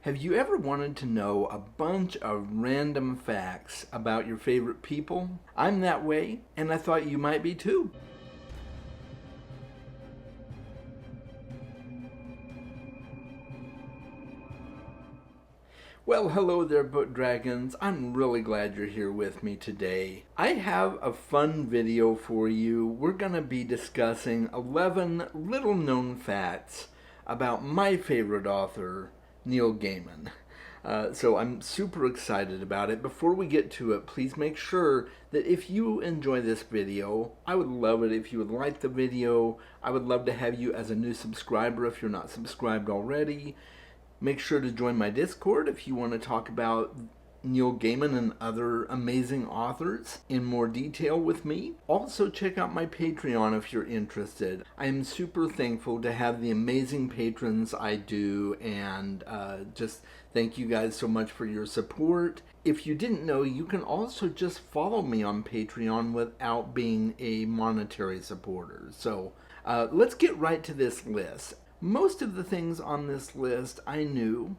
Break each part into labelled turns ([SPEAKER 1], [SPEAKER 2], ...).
[SPEAKER 1] Have you ever wanted to know a bunch of random facts about your favorite people? I'm that way, and I thought you might be too. Well, hello there, Book Dragons. I'm really glad you're here with me today. I have a fun video for you. We're going to be discussing 11 little known facts about my favorite author, Neil Gaiman. So I'm super excited about it. Before we get to it, please make sure that if you enjoy this video, I would love it if you would like the video. I would love to have you as a new subscriber if you're not subscribed already. Make sure to join my Discord if you want to talk about Neil Gaiman and other amazing authors in more detail with me. Also, check out my Patreon if you're interested. I am super thankful to have the amazing patrons I do, and just thank you guys so much for your support. If you didn't know, you can also just follow me on Patreon without being a monetary supporter. So let's get right to this list. Most of the things on this list I knew,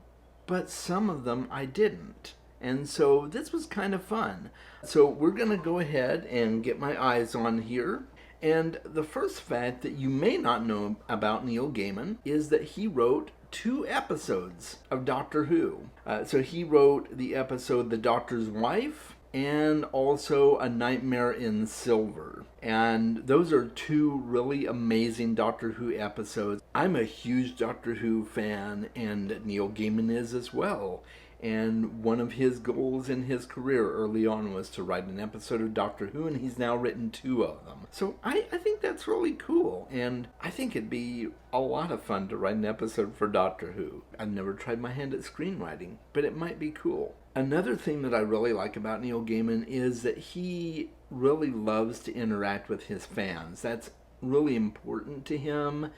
[SPEAKER 1] but some of them I didn't. And so this was kind of fun. So we're going to go ahead and get my eyes on here. And the first fact that you may not know about Neil Gaiman is that he wrote 2 episodes of Doctor Who. So he wrote the episode The Doctor's Wife and also A Nightmare in Silver. And those are 2 really amazing Doctor Who episodes. I'm a huge Doctor Who fan, and Neil Gaiman is as well. And one of his goals in his career early on was to write an episode of Doctor Who, and he's now written 2 of them. So I think that's really cool, and I think it'd be a lot of fun to write an episode for Doctor Who. I've never tried my hand at screenwriting, but it might be cool. Another thing that I really like about Neil Gaiman is that he really loves to interact with his fans. That's really important to him.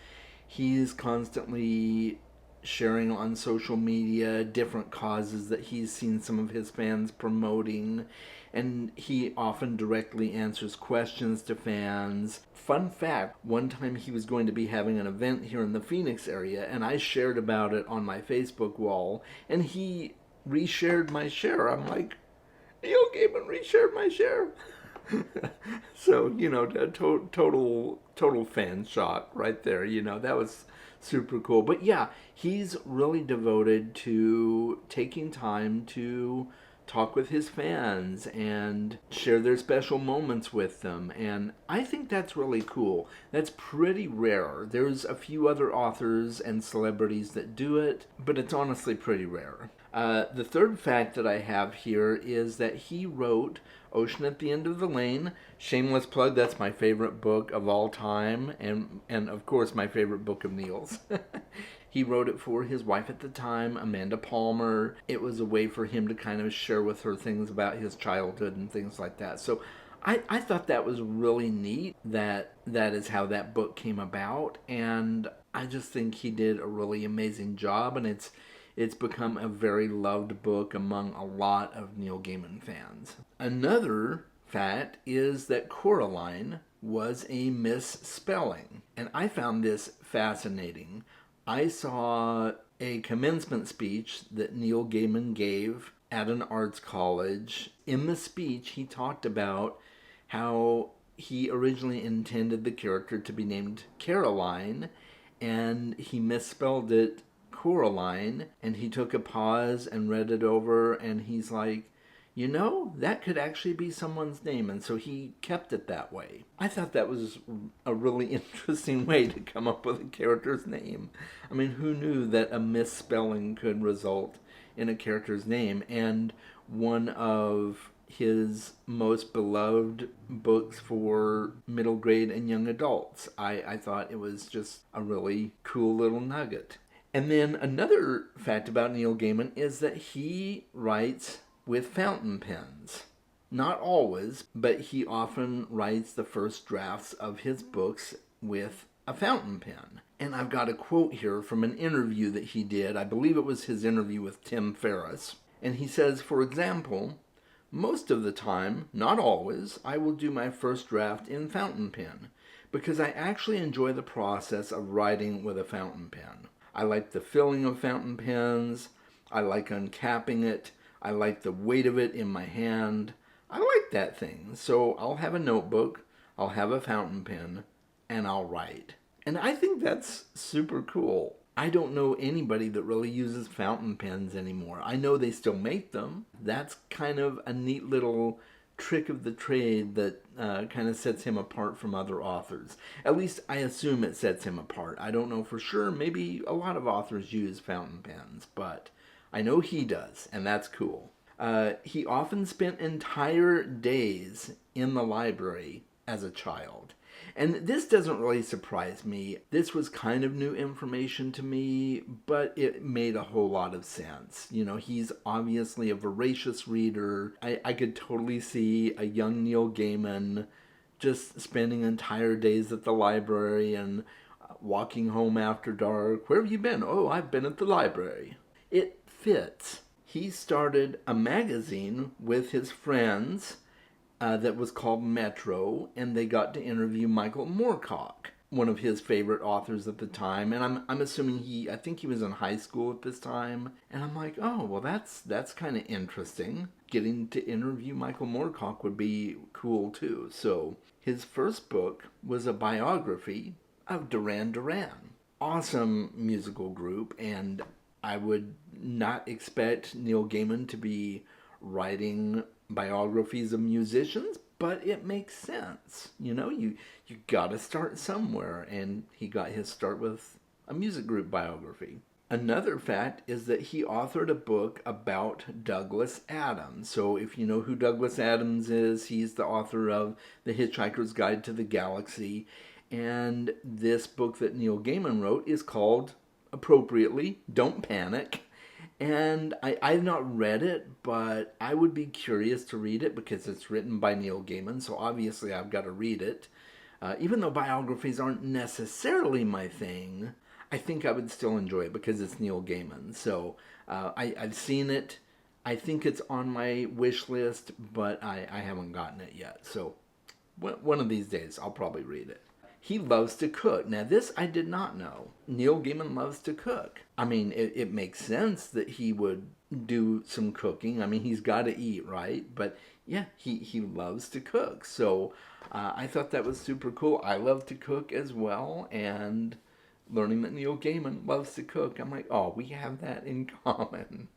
[SPEAKER 1] He's constantly sharing on social media different causes that he's seen some of his fans promoting, and he often directly answers questions to fans. Fun fact, one time he was going to be having an event here in the Phoenix area, and I shared about it on my Facebook wall, and he reshared my share. I'm like, Neil Gaiman reshared my share. So, total fan shot right there. That was super cool. But yeah, he's really devoted to taking time to talk with his fans and share their special moments with them. And I think that's really cool. That's pretty rare. There's a few other authors and celebrities that do it, but it's honestly pretty rare. The third fact that I have here is that he wrote Ocean at the End of the Lane. Shameless plug, that's my favorite book of all time, and of course my favorite book of Neil's. He wrote it for his wife at the time, Amanda Palmer. It was a way for him to kind of share with her things about his childhood and things like that. So I thought that was really neat that is how that book came about, and I just think he did a really amazing job, and it's become a very loved book among a lot of Neil Gaiman fans. Another fact is that Coraline was a misspelling, and I found this fascinating. I saw a commencement speech that Neil Gaiman gave at an arts college. In the speech, he talked about how he originally intended the character to be named Caroline, and he misspelled it Coraline, and he took a pause and read it over, and he's like, that could actually be someone's name, and so he kept it that way. I thought that was a really interesting way to come up with a character's name. I mean, who knew that a misspelling could result in a character's name? And one of his most beloved books for middle grade and young adults. I thought it was just a really cool little nugget. And then another fact about Neil Gaiman is that he writes with fountain pens. Not always, but he often writes the first drafts of his books with a fountain pen. And I've got a quote here from an interview that he did. I believe it was his interview with Tim Ferriss. And he says, for example, most of the time, not always, I will do my first draft in fountain pen because I actually enjoy the process of writing with a fountain pen. I like the feeling of fountain pens. I like uncapping it. I like the weight of it in my hand. I like that thing. So I'll have a notebook, I'll have a fountain pen, and I'll write. And I think that's super cool. I don't know anybody that really uses fountain pens anymore. I know they still make them. That's kind of a neat little trick of the trade that kind of sets him apart from other authors. At least I assume it sets him apart. I don't know for sure. Maybe a lot of authors use fountain pens, but I know he does, and that's cool. He often spent entire days in the library as a child. And this doesn't really surprise me. This was kind of new information to me, but it made a whole lot of sense. You know, he's obviously a voracious reader. I could totally see a young Neil Gaiman just spending entire days at the library and walking home after dark. Where have you been? Oh, I've been at the library. It fits. He started a magazine with his friends that was called Metro, and they got to interview Michael Moorcock, one of his favorite authors at the time. And I'm assuming I think he was in high school at this time. And I'm like, oh, well, that's kind of interesting. Getting to interview Michael Moorcock would be cool too. So his first book was a biography of Duran Duran. Awesome musical group, and I would not expect Neil Gaiman to be writing biographies of musicians, but it makes sense. You know, you gotta start somewhere, and he got his start with a music group biography. Another fact is that he authored a book about Douglas Adams. So if you know who Douglas Adams is, he's the author of The Hitchhiker's Guide to the Galaxy, and this book that Neil Gaiman wrote is called, appropriately, Don't Panic. And I've not read it, but I would be curious to read it because it's written by Neil Gaiman, so obviously I've got to read it. Even though biographies aren't necessarily my thing, I think I would still enjoy it because it's Neil Gaiman. So I've seen it. I think it's on my wish list, but I haven't gotten it yet. So one of these days I'll probably read it. He loves to cook. Now, this I did not know. Neil Gaiman loves to cook. I mean, it makes sense that he would do some cooking. I mean, he's got to eat, right? But yeah, he loves to cook. So I thought that was super cool. I love to cook as well. And learning that Neil Gaiman loves to cook, I'm like, oh, we have that in common.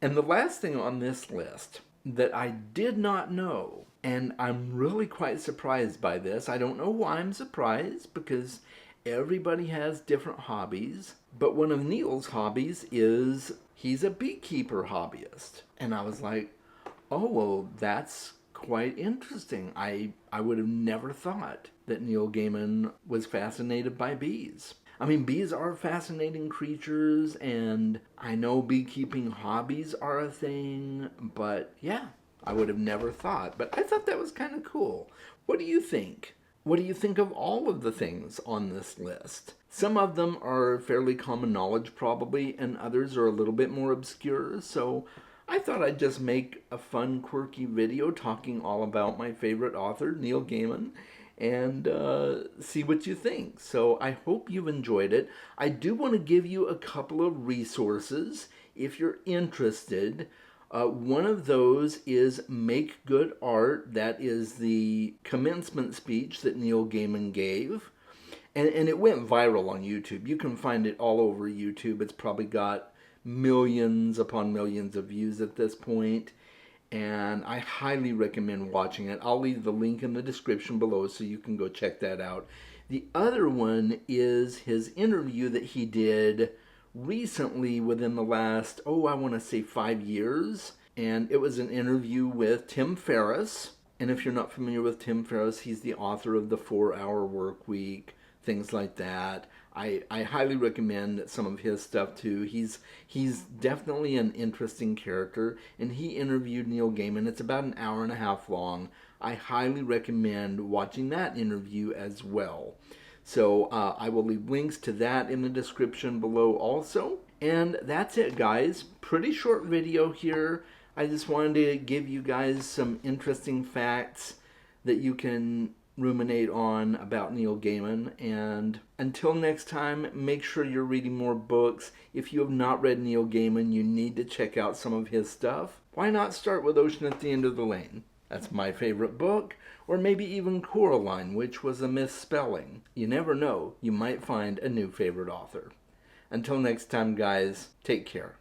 [SPEAKER 1] And the last thing on this list that I did not know, and I'm really quite surprised by this. I don't know why I'm surprised, because everybody has different hobbies, but one of Neil's hobbies is he's a beekeeper hobbyist. And I was like, oh, well, that's quite interesting. I would have never thought that Neil Gaiman was fascinated by bees. I mean, bees are fascinating creatures, and I know beekeeping hobbies are a thing, but yeah, I would have never thought. But I thought that was kind of cool. What do you think? What do you think of all of the things on this list? Some of them are fairly common knowledge probably, and others are a little bit more obscure, so I thought I'd just make a fun, quirky video talking all about my favorite author, Neil Gaiman, and see what you think. So I hope you've enjoyed it. I do want to give you a couple of resources if you're interested. One of those is Make Good Art. That is the commencement speech that Neil Gaiman gave. And it went viral on YouTube. You can find it all over YouTube. It's probably got millions upon millions of views at this point. And I highly recommend watching it. I'll leave the link in the description below so you can go check that out. The other one is his interview that he did recently within the last, I want to say 5 years. And it was an interview with Tim Ferriss. And if you're not familiar with Tim Ferriss, he's the author of The 4-Hour Work Week, things like that. I highly recommend some of his stuff too. He's definitely an interesting character, and he interviewed Neil Gaiman. It's about an hour and a half long. I highly recommend watching that interview as well. So I will leave links to that in the description below also. And that's it, guys. Pretty short video here. I just wanted to give you guys some interesting facts that you can ruminate on about Neil Gaiman. And until next time, make sure you're reading more books. If you have not read Neil Gaiman, you need to check out some of his stuff. Why not start with Ocean at the End of the Lane? That's my favorite book. Or maybe even Coraline, which was a misspelling. You never know, you might find a new favorite author. Until next time, guys, take care.